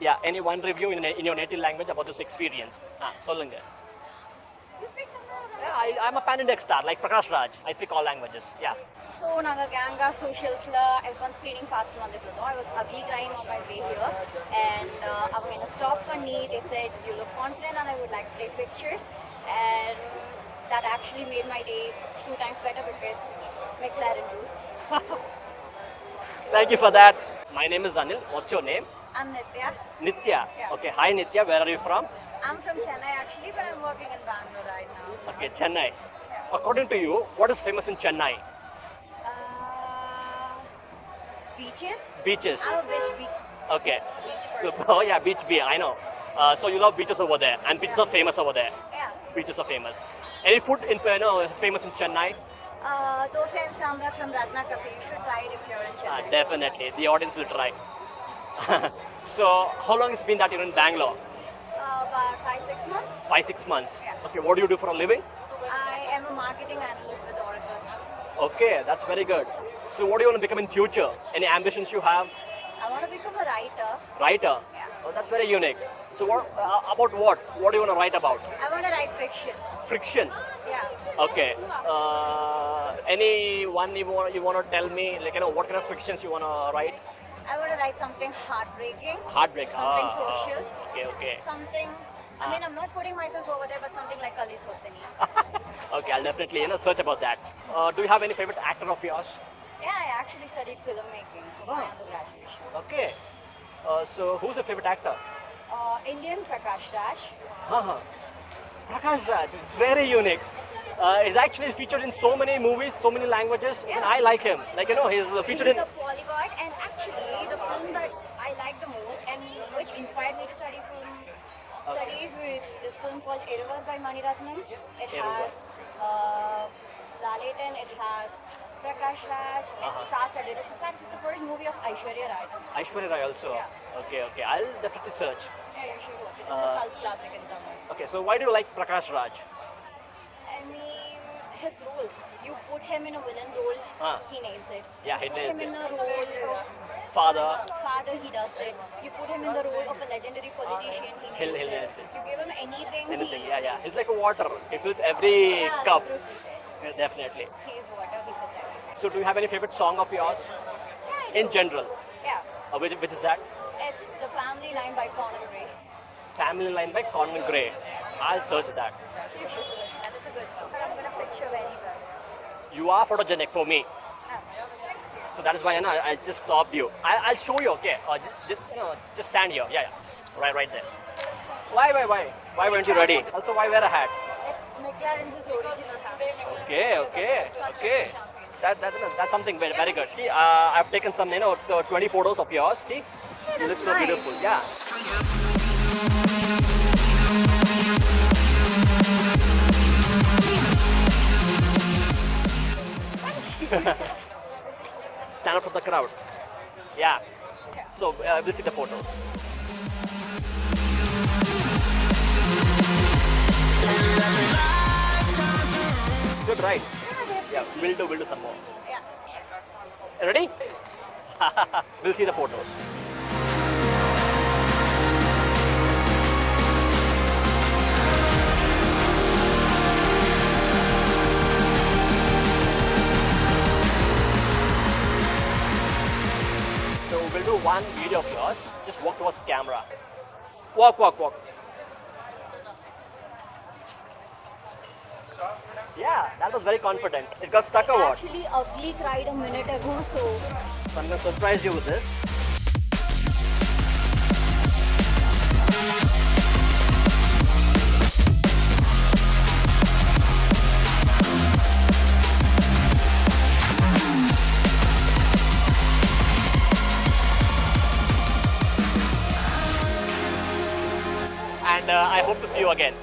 Yeah, any one review in your native language about this experience. Solunga. You speak Kannada, right? Yeah, I'm a panindia star, like Prakashraj. I speak all languages. Yeah. So, naga gang socials la F1 screening path vanditrundo. I was ugly crying on my way here, and அவங்க என்ன stop பண்ணி they said you look confident and I would like to take pictures, and that actually made my day 2 times better because McLaren boots. Thank you for that. My name is Anil. What's your name? I'm Nithya. Nithya. Yeah. Okay. Hi Nithya. Where are you from? I'm from Chennai actually, but I'm working in Bangalore right now. Okay, Chennai. According to you, what is famous in Chennai? Beaches? Beaches. I'm a beach Okay. So, person. oh yeah, beach beer. I know. So you love beaches over there, and beaches are famous over there. Yeah. Beaches are famous. Any food in famous in Chennai? Dosa and sambar from Ratna Cafe. You should try it if you're in Chennai. Definitely. The audience will try. So, how long it's been that you're in Bangalore? About 5-6 months. 5-6 months. Yeah. Okay. What do you do for a living? I am a marketing analyst with Oracle. Okay, that's very good. So, what do you want to become in future? Any ambitions you have? I want to become a writer. Writer. Yeah. Oh, that's very unique. So, what about what? What do you want to write about? I want to write fiction. Friction. Yeah. Okay. Any one you want to tell me? Like what kind of fictions you want to write? I want to write something heartbreaking. Heartbreak. Something social. Okay. Something. I mean, I'm not putting myself over there, but something like khaledhosseini. Okay, I'll definitely search about that. Do you have any favorite actor of yours? Yeah, I actually studied filmmaking for my undergraduation. Okay. So who's your favorite actor? Indian prakashraj. Prakashraj, very unique. He's actually featured in so many movies, so many languages, and I like him. Like he's featured He's in. a polyglot, and actually the film that I like the most and which inspired me to study film studies was this film called Iruvar by Maniratnam. It Iruvar. has Laletan, it has Prakashraj, it's star-studded. In fact, it's the first movie of Aishwarya Rai. Aishwarya Rai also. Yeah. Okay. I'll definitely search. Yeah, you should watch it. It's a cult classic in Tamil. Okay, so why do you like Prakashraj? I mean, his roles. You put him in a villain role, he nails it. Yeah, he Put nails him in it. a role of Father. father, he does it. You put him in the role of a legendary politician, he He'll nails nails it. it. You give him anything, Anything. he... Yeah. He's like a water. He fills every Yeah, cup. like Bruce Lee said. Yeah, definitely. He is water, he fits everything. So, do you have any favorite song of yours? Yeah, I In do. general, Yeah. which is that? It's The Family Line by Conan Gray. Family Line by Conan Gray. I'll search that. You should search that. It's a good song. I'm going to picture very well. You are photogenic for me. Yeah. So that is why I just stopped you. I'll show you, okay? Just stand here. Yeah. Right there. Why? Why weren't you ready? Also, why wear a hat? It's McLaren's original hat. Okay. That's something very good. See, I've taken some 20 photos of yours. See, you look so nice. beautiful. Yeah. Stand out from the crowd. Yeah. So we'll see the photos. Good, right? Yeah, we'll do some more. Yeah. Ready? We'll see the photos. So we'll do one video of yours. Just walk towards the camera. Walk. Yeah, that was very confident. It got stuck or what? Actually, ugly cried a minute ago, so... So I'm going to surprise you with this. And I hope to see you again.